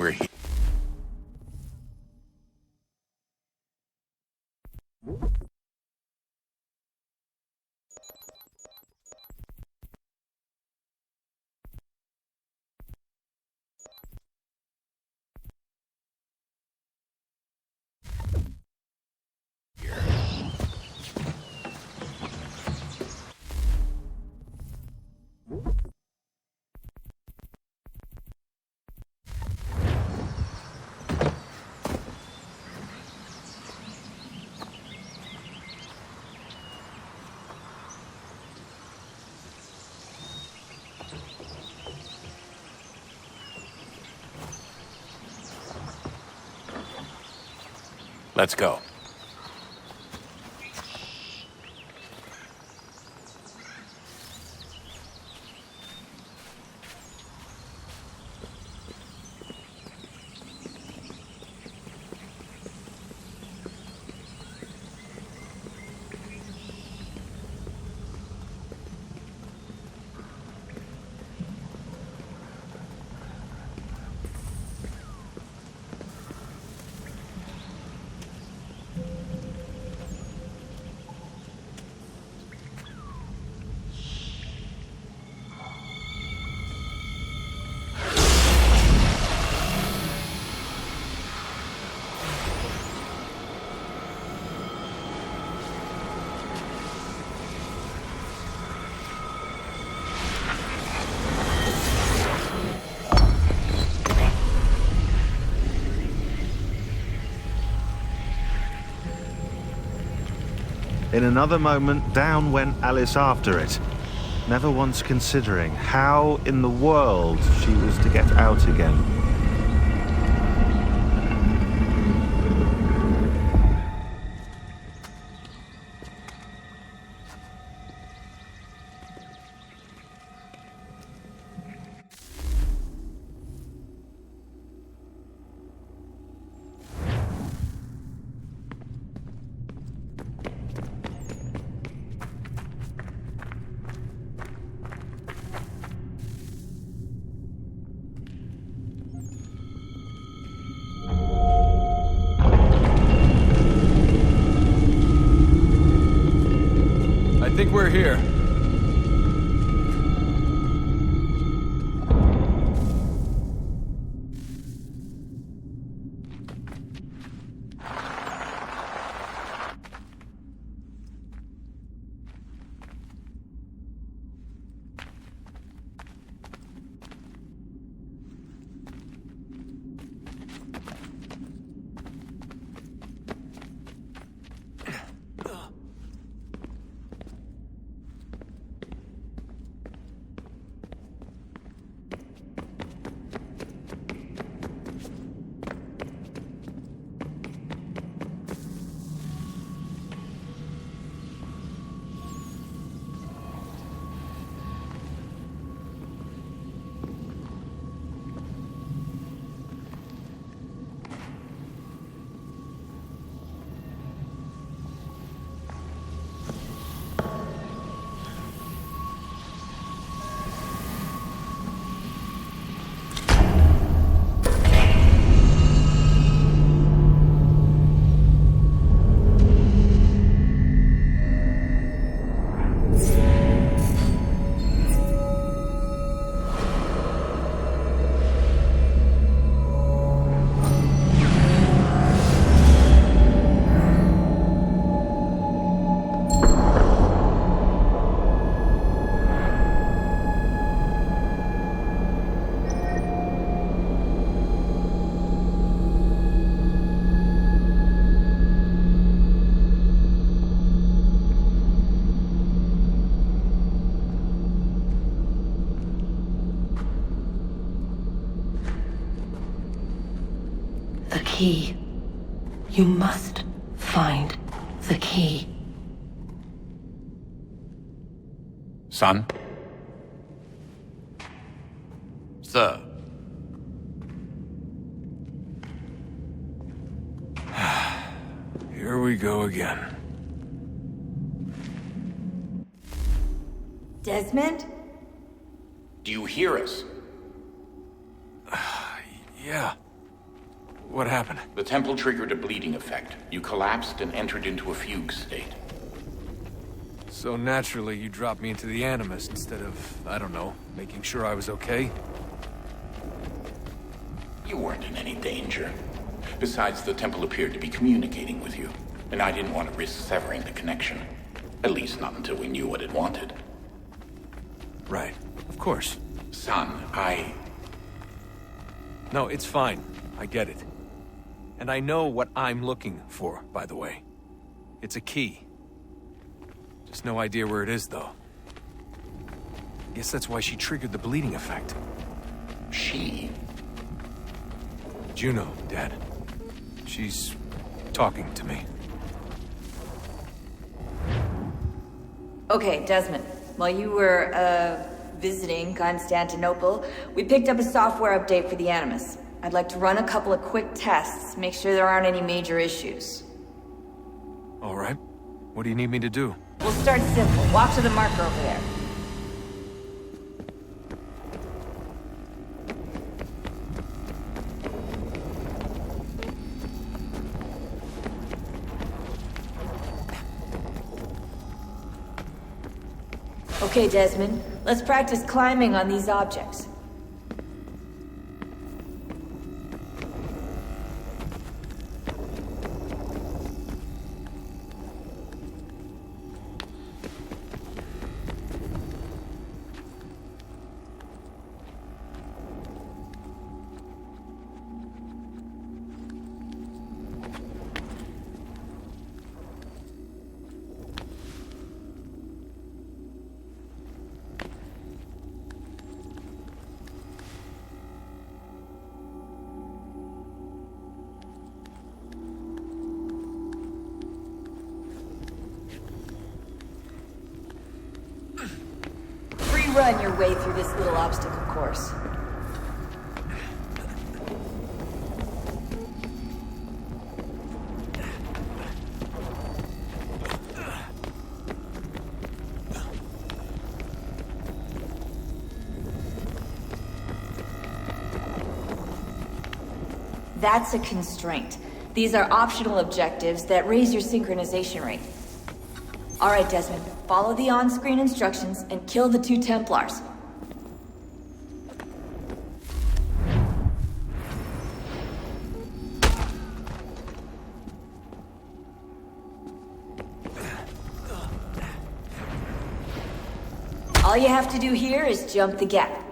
We're here. Let's go. In another moment, down went Alice after it, never once considering how in the world she was to get out again. I think we're here. The key. You must find the key. Son? Sir. Here we go again. Desmond? Do you hear us? Yeah. What happened? The temple triggered a bleeding effect. You collapsed and entered into a fugue state. So naturally, you dropped me into the Animus instead of, I don't know, making sure I was okay? You weren't in any danger. Besides, the temple appeared to be communicating with you, and I didn't want to risk severing the connection. At least not until we knew what it wanted. Right. Of course. Son, No, it's fine. I get it. And I know what I'm looking for, by the way. It's a key. Just no idea where it is, though. Guess that's why she triggered the bleeding effect. She? Juno, Dad. She's talking to me. Okay, Desmond. While you were, visiting Constantinople, we picked up a software update for the Animus. I'd like to run a couple of quick tests, make sure there aren't any major issues. All right. What do you need me to do? We'll start simple. Walk to the marker over there. Okay, Desmond. Let's practice climbing on these objects. run your way through this little obstacle course. That's a constraint. These are optional objectives that raise your synchronization rate. Alright, Desmond, follow the on-screen instructions and kill the 2 Templars. All you have to do here is jump the gap.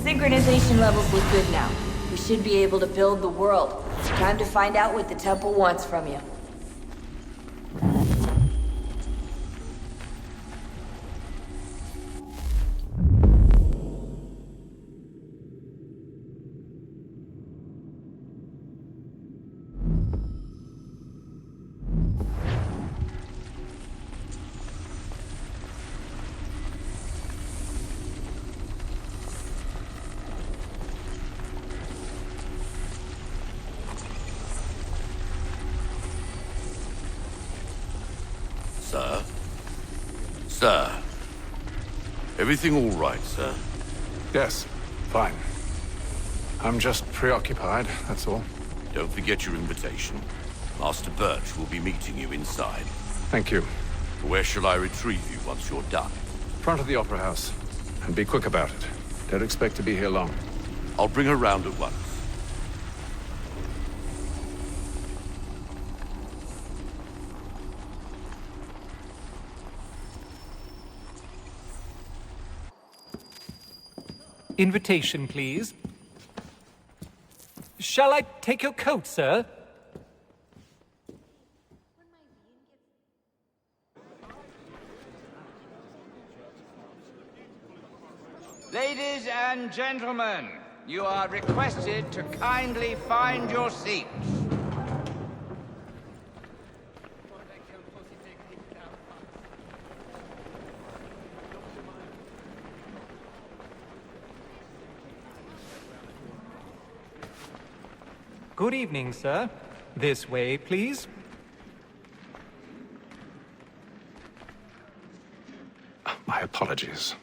Synchronization levels look good now. We should be able to build the world. Time to find out what the temple wants from you. Sir? Sir? Everything all right, sir? Yes, fine. I'm just preoccupied, that's all. Don't forget your invitation. Master Birch will be meeting you inside. Thank you. Where shall I retrieve you once you're done? Front of the Opera House. And be quick about it. Don't expect to be here long. I'll bring her round at once. Invitation, please. Shall I take your coat, sir? Ladies and gentlemen, you are requested to kindly find your seats. Good evening, sir. This way, please. My apologies.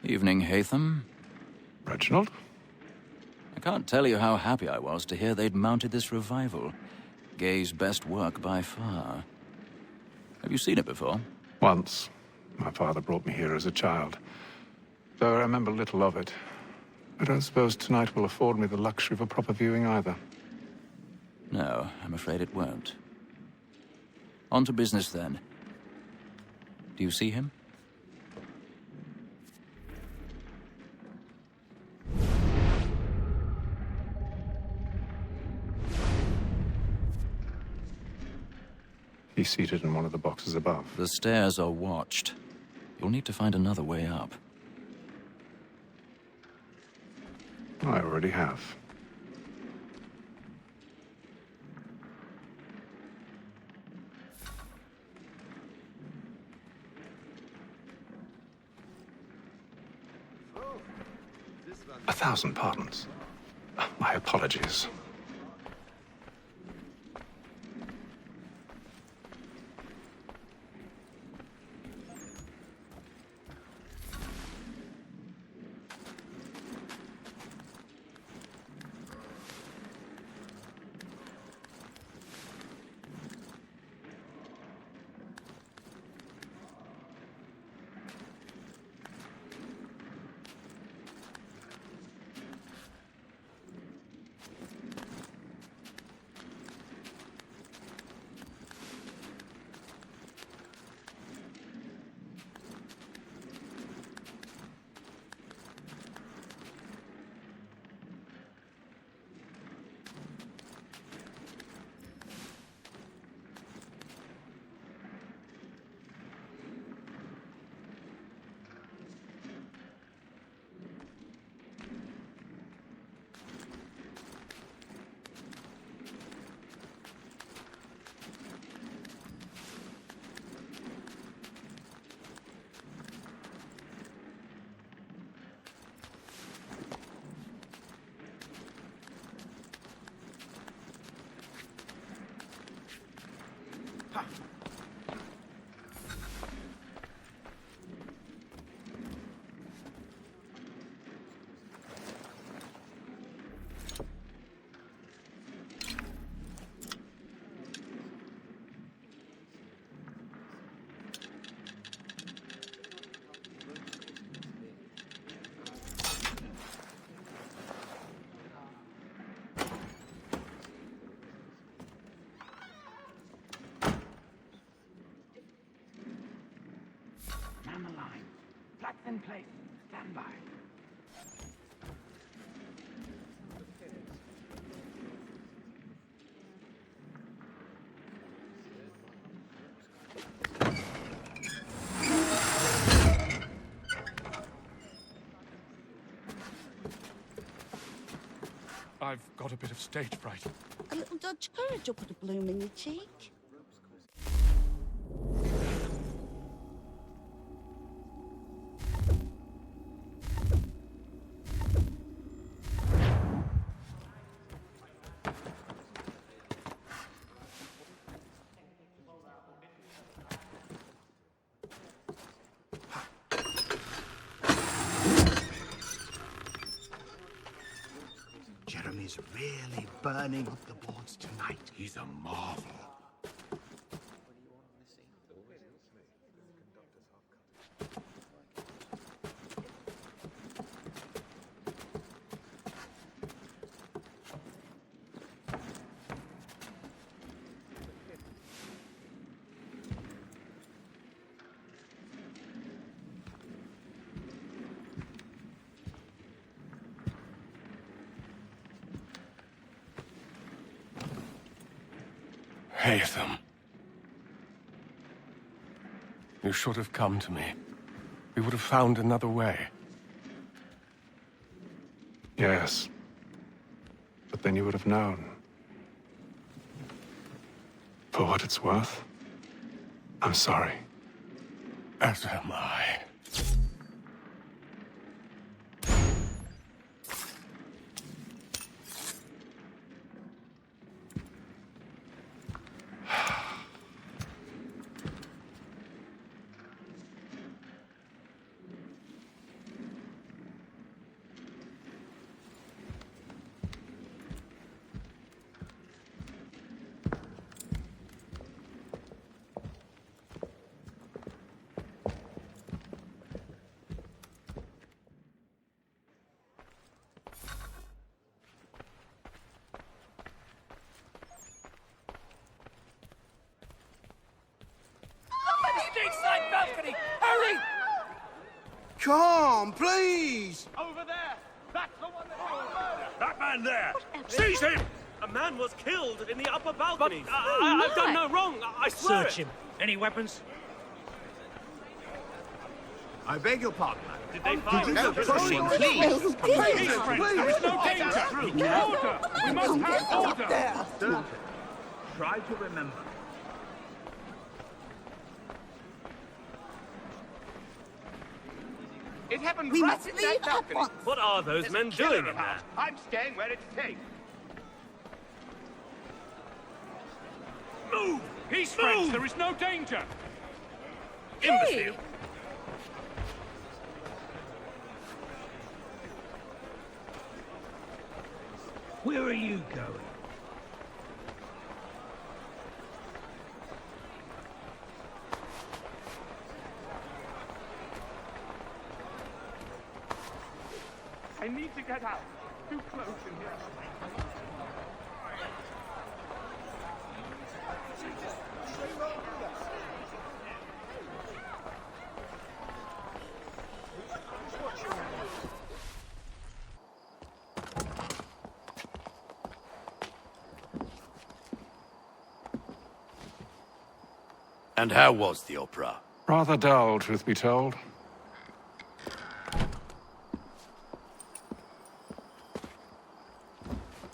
Evening, Hatham. Reginald? I can't tell you how happy I was to hear they'd mounted this revival. Gay's best work by far. Have you seen it before? Once. My father brought me here as a child. Though I remember little of it. I don't suppose tonight will afford me the luxury of a proper viewing either. No, I'm afraid it won't. On to business then. Do you see him? He's seated in one of the boxes above. The stairs are watched. You'll need to find another way up. I already have. 1,000 pardons. My apologies. Man the line. Flats in place. Stand by. I've got a bit of stage fright. A little dodge courage will put a bloom in your cheek. Jeremy's really burning up the boards tonight. He's a marvel. Haytham. You should have come to me. We would have found another way. Yes. But then you would have known. For what it's worth, I'm sorry. As am I. Side balcony! Hurry! Come, please! Over there! That's the one that... That man there! Seize him! A man was killed in the upper balcony. I've done no wrong. I swear. Search him. Any weapons? I beg your pardon, man. Did they find No pushing, please! Please, friends, there is no danger! Order! We must have order! Sir, try to remember. It happened We right must in leave that at balcony. once. What are those There's men a killer doing in about. there? I'm staying where it's safe. Move! Peace, friends. There is no danger. Imbecile! Where are you going? I need to get out. Too close in here. And how was the opera? Rather dull, truth be told.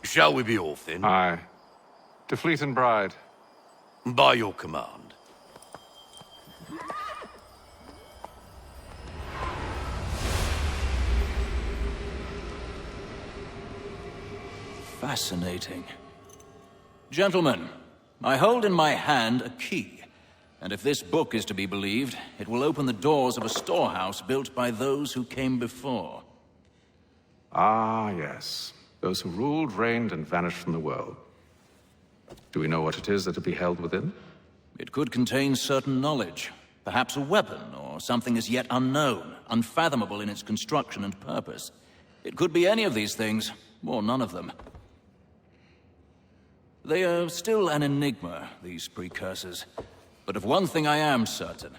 Shall we be off then? Aye. To Fleet and Bride. By your command. Fascinating. Gentlemen, I hold in my hand a key, and if this book is to be believed, it will open the doors of a storehouse built by those who came before. Ah, yes. Those who ruled, reigned, and vanished from the world. Do we know what it is that will be held within? It could contain certain knowledge, perhaps a weapon, or something as yet unknown, unfathomable in its construction and purpose. It could be any of these things, or none of them. They are still an enigma, these precursors. But of one thing I am certain.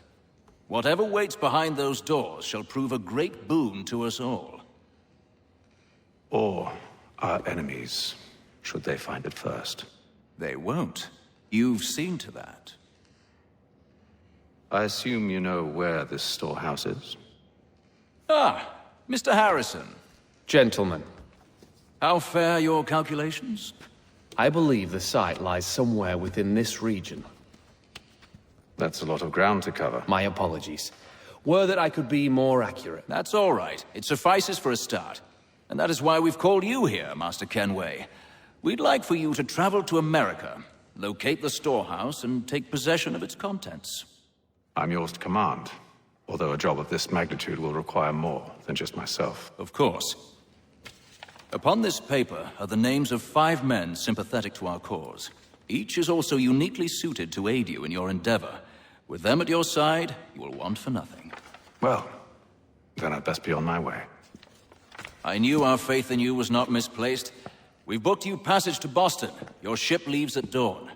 Whatever waits behind those doors shall prove a great boon to us all. Or our enemies, should they find it first. They won't. You've seen to that. I assume you know where this storehouse is? Ah, Mr. Harrison. Gentlemen. How fare your calculations? I believe the site lies somewhere within this region. That's a lot of ground to cover. My apologies. Were that I could be more accurate. That's all right. It suffices for a start. And that is why we've called you here, Master Kenway. We'd like for you to travel to America, locate the storehouse, and take possession of its contents. I'm yours to command, although a job of this magnitude will require more than just myself. Of course. Upon this paper are the names of 5 men sympathetic to our cause. Each is also uniquely suited to aid you in your endeavor. With them at your side, you will want for nothing. Well, then I'd best be on my way. I knew our faith in you was not misplaced. We've booked you passage to Boston. Your ship leaves at dawn.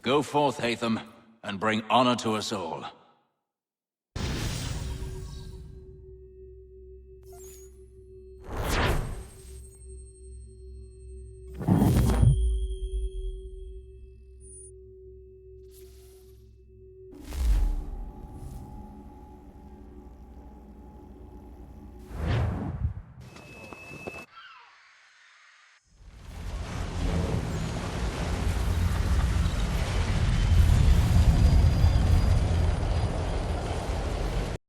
Go forth, Hatham, and bring honor to us all.